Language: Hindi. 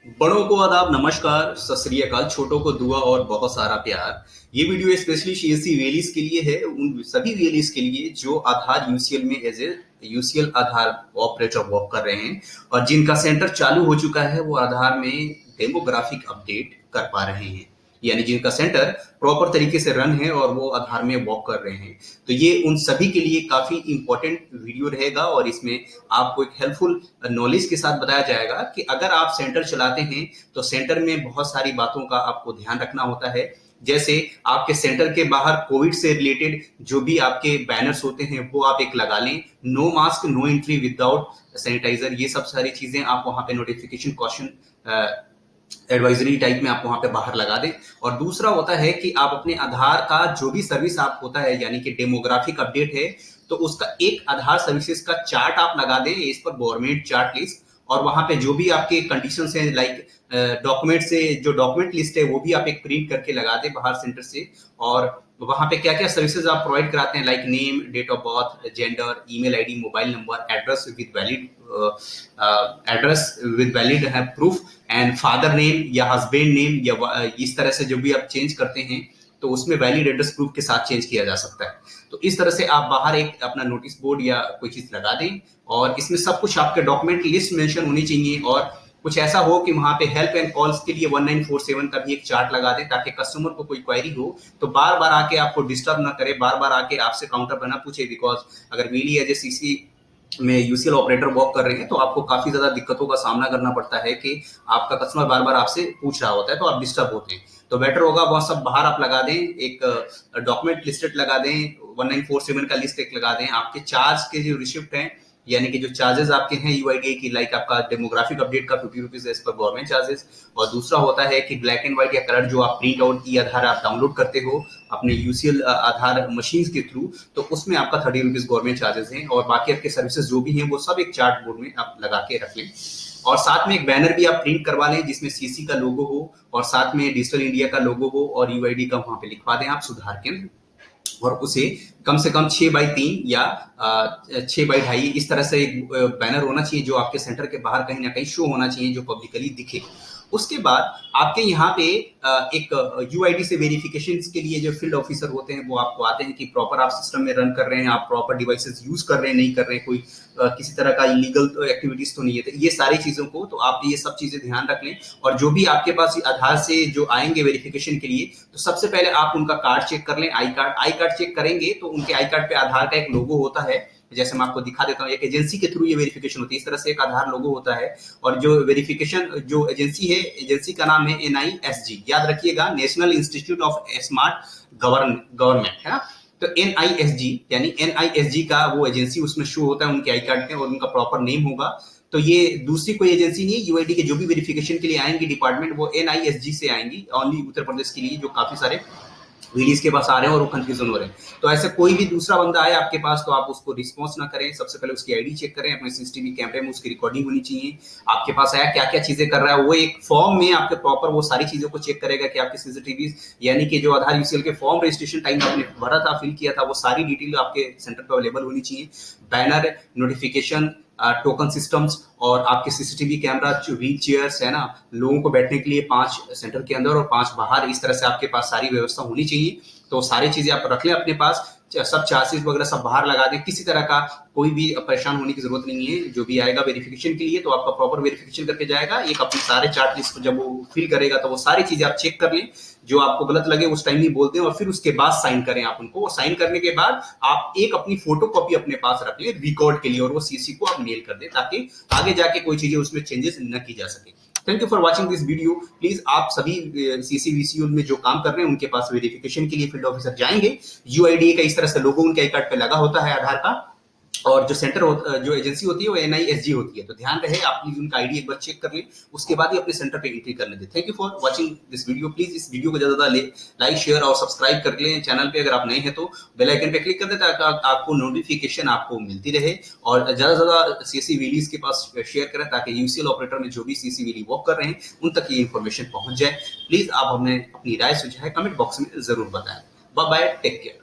बड़ों को आदाब, नमस्कार, सत श्री अकाल, छोटों को दुआ और बहुत सारा प्यार। ये वीडियो स्पेशली सीएससी वेलीज के लिए है, उन सभी वेलीज के लिए जो आधार यूसीएल में as a UCL Aadhaar operator work कर रहे हैं और जिनका सेंटर चालू हो चुका है, वो आधार में डेमोग्राफिक अपडेट कर पा रहे हैं, यानी जिनका सेंटर प्रॉपर तरीके से रन है और वो आधार में वर्क कर रहे हैं। तो ये उन सभी के लिए काफी इंपॉर्टेंट वीडियो रहेगा और इसमें आपको एक हेल्पफुल नॉलेज के साथ बताया जाएगा कि अगर आप सेंटर चलाते हैं तो सेंटर में बहुत सारी बातों का आपको ध्यान रखना होता है। जैसे आपके सेंटर के बाहर कोविड से रिलेटेड जो भी आपके बैनर्स होते हैं वो आप एक लगा लें। No mask, no entry without sanitiser, ये सब सारी चीजें आप वहां पे नोटिफिकेशन कॉशन एडवाइजरी टाइप में आप वहां पे बाहर लगा दें। और दूसरा होता है कि आप अपने आधार का जो भी सर्विस आप होता है, यानी कि डेमोग्राफिक अपडेट है, तो उसका एक आधार सर्विसेज का चार्ट आप लगा दें इस पर, गवर्नमेंट चार्ट लिस्ट। और वहां पे जो भी आपके कंडीशंस हैं, लाइक डॉक्यूमेंट से जो डॉक्यूमेंट लिस्ट है वो भी आप एक प्रिंट करके लगा दें बाहर सेंटर से। और वहां पे क्या क्या सर्विसेज आप प्रोवाइड कराते हैं, like name, date of birth, gender, email ID, mobile number, address with valid है प्रूफ, एंड फादर नेम या हस्बैंड नेम, या इस तरह से जो भी आप चेंज करते हैं तो उसमें वैलिड एड्रेस प्रूफ के साथ चेंज किया जा सकता है। तो इस तरह से आप बाहर एक अपना नोटिस बोर्ड या कोई चीज लगा दें और इसमें सब कुछ आपके डॉक्यूमेंट लिस्ट मेंशन होनी चाहिए। और कुछ ऐसा हो कि वहां पे हेल्प एंड कॉल्स के लिए 1947 का भी एक चार्ट लगा दें, ताकि कस्टमर को कोई क्वेरी हो तो बार बार आके आपको डिस्टर्ब ना करे, बार बार आके आपसे काउंटर पर ना पूछे। बिकॉज अगर मेनली एज ए सीसी में यूसीएल ऑपरेटर वर्क कर रहे हैं तो आपको काफी ज्यादा दिक्कतों का सामना करना पड़ता है कि आपका कस्टमर बार बार आपसे पूछ रहा होता है तो आप डिस्टर्ब होते हैं। तो बेटर होगा वह सब बाहर आप लगा दें, एक डॉक्यूमेंट लिस्टेड लगा दें, 1947 का लिस्ट एक लगा दें। आपके चार्ज के जो रिसिप्ट हैं, यानी कि जो चार्जेस आपके हैं यूआईडीए की, लाइक आपका डेमोग्राफिक अपडेट का 50 rupees as per government charges. और दूसरा होता है कि ब्लैक एंड व्हाइट या कलर जो आप प्रिंट आउट ई आधार आप डाउनलोड करते हो अपने यूसीएल आधार मशीन के थ्रू, तो उसमें आपका 30 रुपीज गवर्नमेंट चार्जेस हैं। और बाकी आपके सर्विसेज जो भी हैं वो सब एक चार्ट बोर्ड में आप लगा के रख लें। और साथ में एक बैनर भी आप प्रिंट करवा लें जिसमें सीसी का लोगो हो और साथ में डिजिटल इंडिया का लोगो हो और यूआईडी का वहां पे लिखवा दें आप सुधार केंद्र। और उसे कम से कम 6x3 या 6x2.5 इस तरह से एक बैनर होना चाहिए जो आपके सेंटर के बाहर कहीं ना कहीं शो होना चाहिए, जो पब्लिकली दिखे। उसके बाद आपके यहाँ पे एक यूआईडी से वेरिफिकेशन के लिए जो फील्ड ऑफिसर होते हैं वो आपको आते हैं कि प्रॉपर आप सिस्टम में रन कर रहे हैं, आप प्रॉपर डिवाइसेस यूज कर रहे हैं, नहीं कर रहे हैं, कोई किसी तरह का इलीगल एक्टिविटीज तो नहीं है। तो ये सारी चीजों को तो आप ये सब चीजें ध्यान रख लें। और जो भी आपके पास आधार से जो आएंगे वेरिफिकेशन के लिए, तो सबसे पहले आप उनका कार्ड चेक कर लें, आई कार्ड चेक करेंगे तो उनके आई कार्ड पे आधार का एक लोगो होता है। जैसे मैं आपको दिखा देता हूँ, एक एजेंसी के थ्रू ये वेरिफिकेशन होती है, इस तरह से एक आधार लोगो होता है। और जो वेरिफिकेशन जो एजेंसी है, एजेंसी का नाम है एनआईएसजी, याद रखिएगा, national institute of smart government है ना। तो एनआईएसजी यानी एनआईएसजी का वो एजेंसी उसमें शो होता है उनके आई कार्ड पे और उनका प्रॉपर नेम होगा। तो ये दूसरी कोई एजेंसी नहीं है, यूआईडी के जो भी वेरिफिकेशन के लिए आएंगी डिपार्टमेंट वो एनआईएसजी से आएंगी, ओनली उत्तर प्रदेश के लिए, जो काफी सारे वीडीज के पास आ रहे हैं और वो कंफ्यूजन हो रहे हैं। तो ऐसे कोई भी दूसरा बंदा आए आपके पास तो आप उसको रिस्पॉन्स ना करें, सबसे पहले उसकी आईडी चेक करें, अपने सीसीटीवी कैमरे में उसकी रिकॉर्डिंग होनी चाहिए, आपके पास आया क्या क्या चीजें कर रहा है, वो एक फॉर्म में आपके प्रॉपर वो सारी चीजों को चेक करेगा कि आपके सीसीटीवी, यानी कि जो आधार यूसीएल के फॉर्म रजिस्ट्रेशन टाइम आपने भरा था, फिल किया था, वो सारी डिटेल आपके सेंटर पर अवेलेबल होनी चाहिए। बैनर, नोटिफिकेशन, टोकन सिस्टम्स और आपके सीसीटीवी कैमरा, व्हील चेयर्स है ना, लोगों को बैठने के लिए 5 सेंटर के अंदर और 5 बाहर, इस तरह से आपके पास सारी व्यवस्था होनी चाहिए। तो सारी चीजें आप रख लें अपने पास, सब चार्जेस वगैरह सब बाहर लगा दें, किसी तरह का कोई भी परेशान होने की जरूरत नहीं है। जो भी आएगा वेरिफिकेशन के लिए तो आपका प्रॉपर वेरिफिकेशन करके जाएगा, एक अपने सारे चार्ट लिस्ट को जब वो फिल करेगा तो वो सारी चीजें आप चेक कर लें, जो आपको गलत लगे उस टाइम ही बोल दें और फिर उसके बाद साइन करें आप उनको। और साइन करने के बाद आप एक अपनी फोटो कॉपी अपने पास रख लें रिकॉर्ड के लिए और वो सीसी को आप मेल कर दें, ताकि आगे जाके कोई चीजें उसमें चेंजेस न की जा सके। Thank you for watching this video. Please आप सभी सीसीवीसीयू में जो काम कर रहे हैं उनके पास वेरिफिकेशन के लिए फील्ड ऑफिसर जाएंगे, यूआईडीए का इस तरह से लोगो उनके आई कार्ड पे लगा होता है आधार का, और जो सेंटर जो एजेंसी होती है वो एनआईएसजी होती है। तो ध्यान रहे, आप प्लीज उनका आईडी एक बार चेक कर लें, उसके बाद ही अपने सेंटर पे एंट्री करने दें। Thank you for watching this video. Please इस वीडियो को ज्यादा लाइक, शेयर और सब्सक्राइब कर लें चैनल पे। अगर आप नए हैं तो बेल आइकन पे क्लिक कर दें ताकि आपको नोटिफिकेशन आपको मिलती रहे। और ज्यादा से ज्यादा सीसी वीलीज के पास शेयर करें ताकि यूसीएल ऑपरेटर में जो भी सीसी वीली वर्क कर रहे हैं उन तक ये इन्फॉर्मेशन पहुंच जाए। प्लीज आप हमें अपनी राय सुझाए कमेंट बॉक्स में जरूर बताएं। Bye bye, take care.